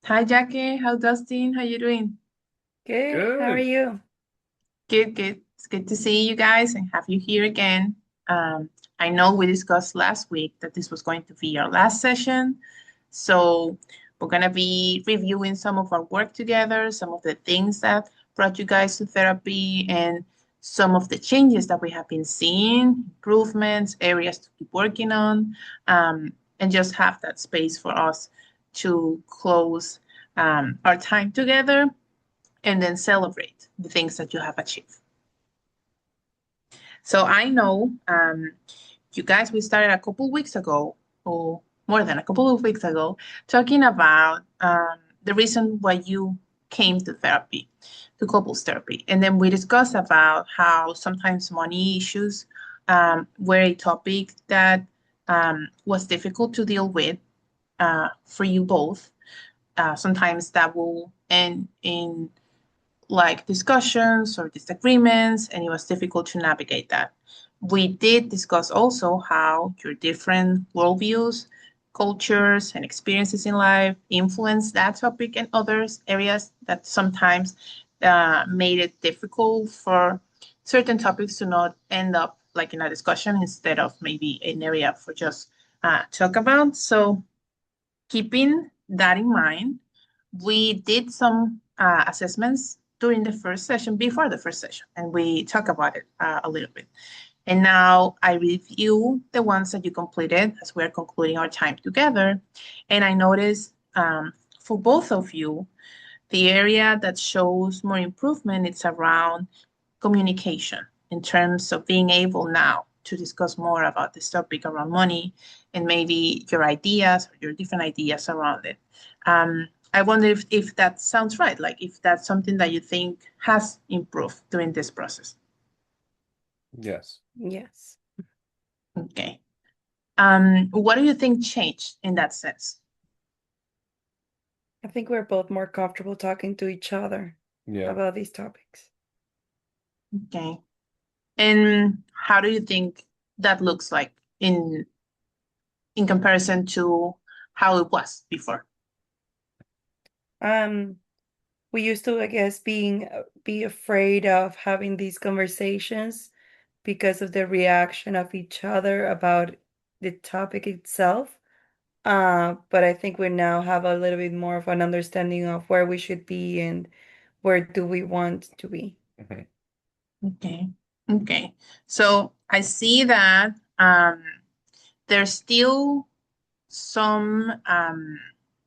Hi, Jackie. How Dustin? How you doing? Good. How are Good. you? Good, good. It's good to see you guys and have you here again. I know we discussed last week that this was going to be our last session, so we're gonna be reviewing some of our work together, some of the things that brought you guys to therapy, and some of the changes that we have been seeing, improvements, areas to keep working on, and just have that space for us to close our time together and then celebrate the things that you have achieved. So I know you guys, we started a couple weeks ago, or more than a couple of weeks ago, talking about the reason why you came to therapy, to couples therapy. And then we discussed about how sometimes money issues were a topic that was difficult to deal with for you both. Sometimes that will end in like discussions or disagreements, and it was difficult to navigate that. We did discuss also how your different worldviews, cultures, and experiences in life influence that topic and others areas that sometimes made it difficult for certain topics to not end up like in a discussion instead of maybe an area for just talk about. So keeping that in mind, we did some assessments during the first session, before the first session, and we talked about it a little bit. And now I review the ones that you completed as we're concluding our time together. And I noticed for both of you, the area that shows more improvement is around communication in terms of being able now to discuss more about this topic around money and maybe your ideas or your different ideas around it. I wonder if that sounds right, like if that's something that you think has improved during this process. Yes. Yes. Okay. What do you think changed in that sense? I think we're both more comfortable talking to each other Yeah. about these topics. Okay. And how do you think that looks like in comparison to how it was before? Um, we used to, I guess, be afraid of having these conversations because of the reaction of each other about the topic itself. But I think we now have a little bit more of an understanding of where we should be and where do we want to be. Mhm. Okay. Okay. So I see that there's still some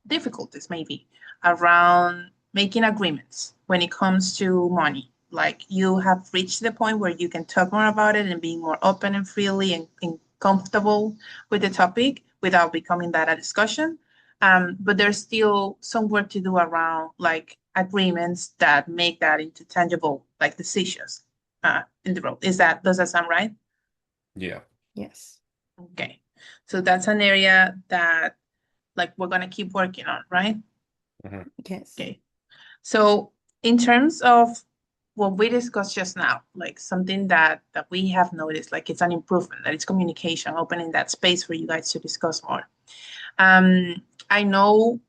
difficulties maybe around making agreements when it comes to money. Like you have reached the point where you can talk more about it and being more open and freely and comfortable with the topic without becoming that a discussion. But there's still some work to do around like agreements that make that into tangible like decisions in the road. Does that sound right? Yeah. Yes. Okay. So that's an area that like we're gonna keep working on, right? Mhm. Yes. Okay. So in terms of what we discussed just now, like something that we have noticed, like it's an improvement, that it's communication, opening that space for you guys to discuss more. I know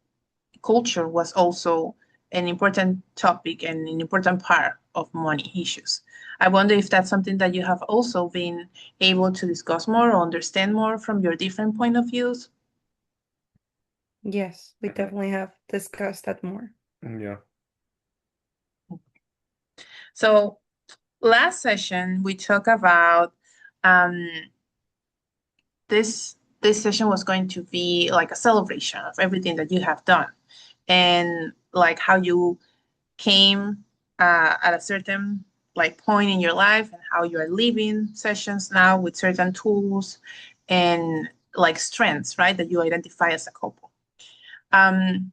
culture was also an important topic and an important part of money issues. I wonder if that's something that you have also been able to discuss more or understand more from your different point of views. Yes, we Mhm. definitely have discussed that more. Yeah. So last session we talked about um, this session was going to be like a celebration of everything that you have done and like how you came at a certain like point in your life and how you are living sessions now with certain tools and like strengths, right, that you identify as a couple. um,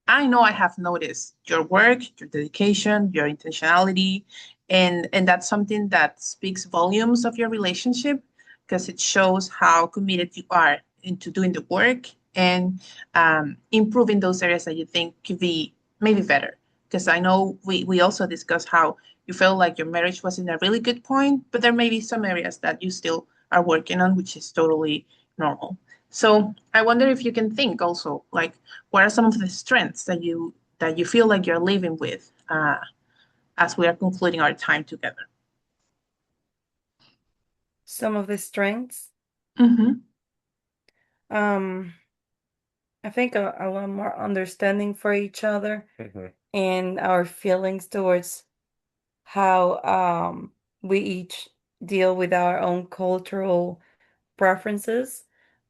I know I have noticed your work, your dedication, your intentionality, and that's something that speaks volumes of your relationship because it shows how committed you are into doing the work and improving those areas that you think could be maybe better. Because I know we also discussed how you felt like your marriage was in a really good point, but there may be some areas that you still are working on, which is totally normal. So I wonder if you can think also, like, what are some of the strengths that you feel like you're living with as we are concluding our time together? Some of the strengths, Mm-hmm. um, I think a lot more understanding for each other Hmm. and our feelings towards how we each deal with our own cultural preferences,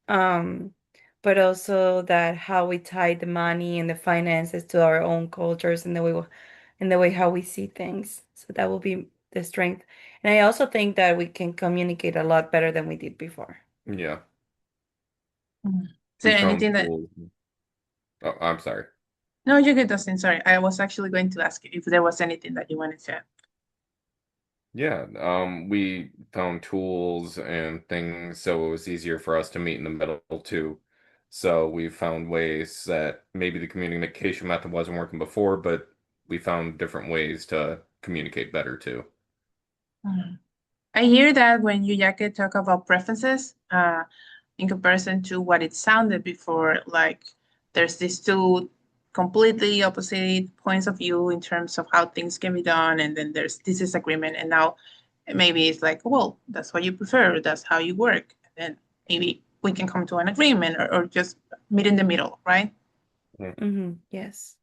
um, but also that how we tie the money and the finances to our own cultures and the way how we see things. So that will be the strength. And I also think that we can communicate a lot better than we did before. Yeah. Is We there found anything that? tools. Oh, I'm sorry. No, you're good, Dustin. Sorry, I was actually going to ask you if there was anything that you wanted to add. Yeah, we found tools and things so it was easier for us to meet in the middle too. So we found ways that maybe the communication method wasn't working before, but we found different ways to communicate better too. Mhm. I hear that when you, Jackie, talk about preferences, in comparison to what it sounded before, like there's these two completely opposite points of view in terms of how things can be done, and then there's this disagreement, and now maybe it's like, well, that's what you prefer, that's how you work, and then maybe we can come to an agreement or just meet in the middle, right? Yes.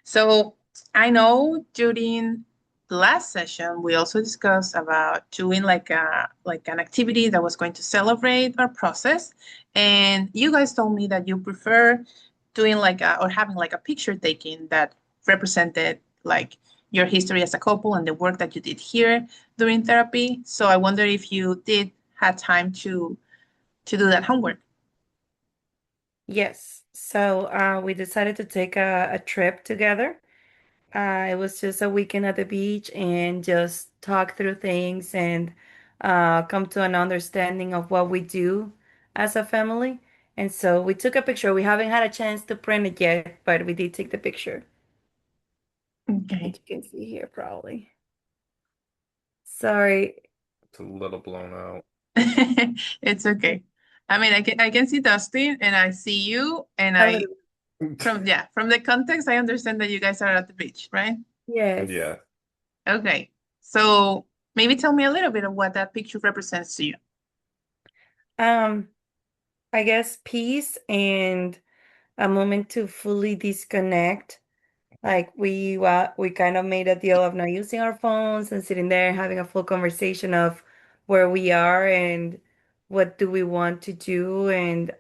So I know during the last session we also discussed about doing like an activity that was going to celebrate our process, and you guys told me that you prefer doing like or having like a picture taking that represented like your history as a couple and the work that you did here during therapy. So I wonder if you did have time to do that homework. Yes. So we decided to take a trip together. It was just a weekend at the beach and just talk through things and come to an understanding of what we do as a family. And so we took a picture. We haven't had a chance to print it yet, but we did take the picture Okay. that you can see here probably. Sorry. It's a little blown out. It's okay. I mean, I can see Dustin and I see you and A I little. from the context I understand that you guys are at the beach, right? Yes. Yeah. Okay. So maybe tell me a little bit of what that picture represents to you. Um, I guess peace and a moment to fully disconnect. Like we kind of made a deal of not using our phones and sitting there and having a full conversation of where we are and what do we want to do and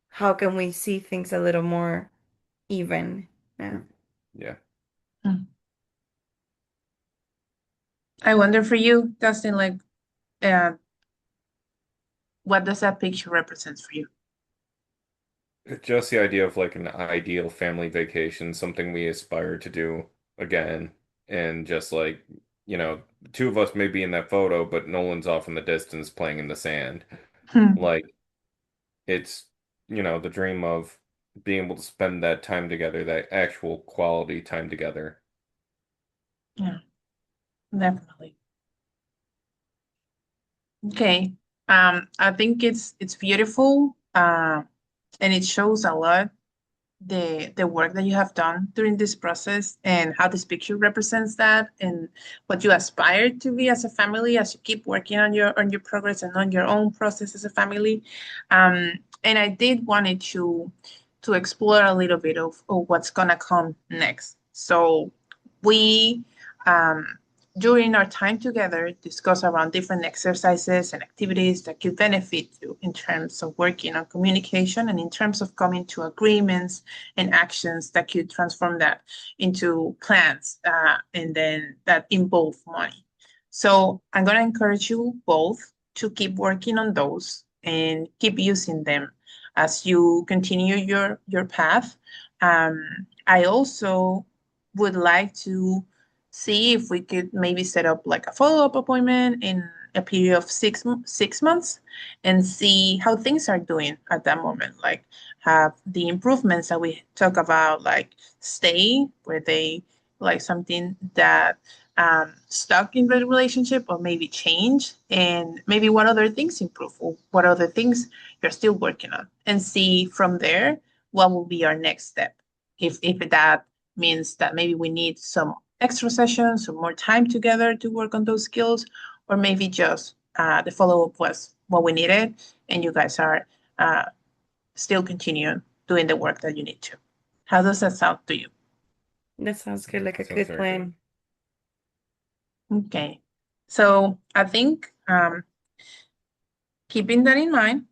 how can we see things a little more even now. Yeah. Hmm. I wonder for you, Dustin, like uh, what does that picture represent for you? Just the idea of like an ideal family vacation, something we aspire to do again, and just like, the two of us may be in that photo, but Nolan's off in the distance playing in the sand. Hmm. Like it's, the dream of being able to spend that time together, that actual quality time together. Yeah, definitely. Okay. I think it's beautiful. And it shows a lot the work that you have done during this process and how this picture represents that and what you aspire to be as a family as you keep working on your progress and on your own process as a family. And I did wanted to explore a little bit of what's gonna come next. So we um, during our time together discuss around different exercises and activities that could benefit you in terms of working on communication and in terms of coming to agreements and actions that could transform that into plans and then that involve money. So I'm going to encourage you both to keep working on those and keep using them as you continue your path. I also would like to see if we could maybe set up like a follow-up appointment in a period of 6 months and see how things are doing at that moment. Like have the improvements that we talk about, like stay where they like something that stuck in the relationship or maybe change, and maybe what other things improve or what other things you're still working on, and see from there what will be our next step. If that means that maybe we need some extra sessions or more time together to work on those skills, or maybe just the follow-up was what we needed and you guys are still continuing doing the work that you need to. How does that sound to you? That sounds good, like a Sounds good very plan. Okay. So I think keeping that in mind,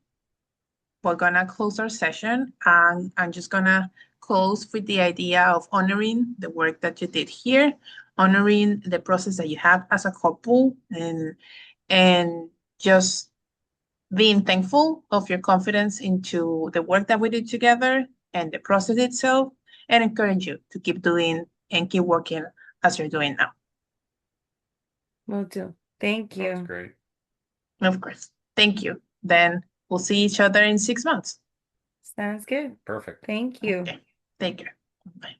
we're gonna close our session, and I'm just gonna close with the idea of honoring the work that you did here, honoring the process that you have as a couple, and just being thankful of your confidence into the work that we did together and the process itself, and encourage you to keep doing and keep working as you're doing now. Will do. Thank Sounds you. great. Of course. Thank you. Then we'll see each other in 6 months. Sounds good. Perfect. Thank you. Okay. Take care. Bye.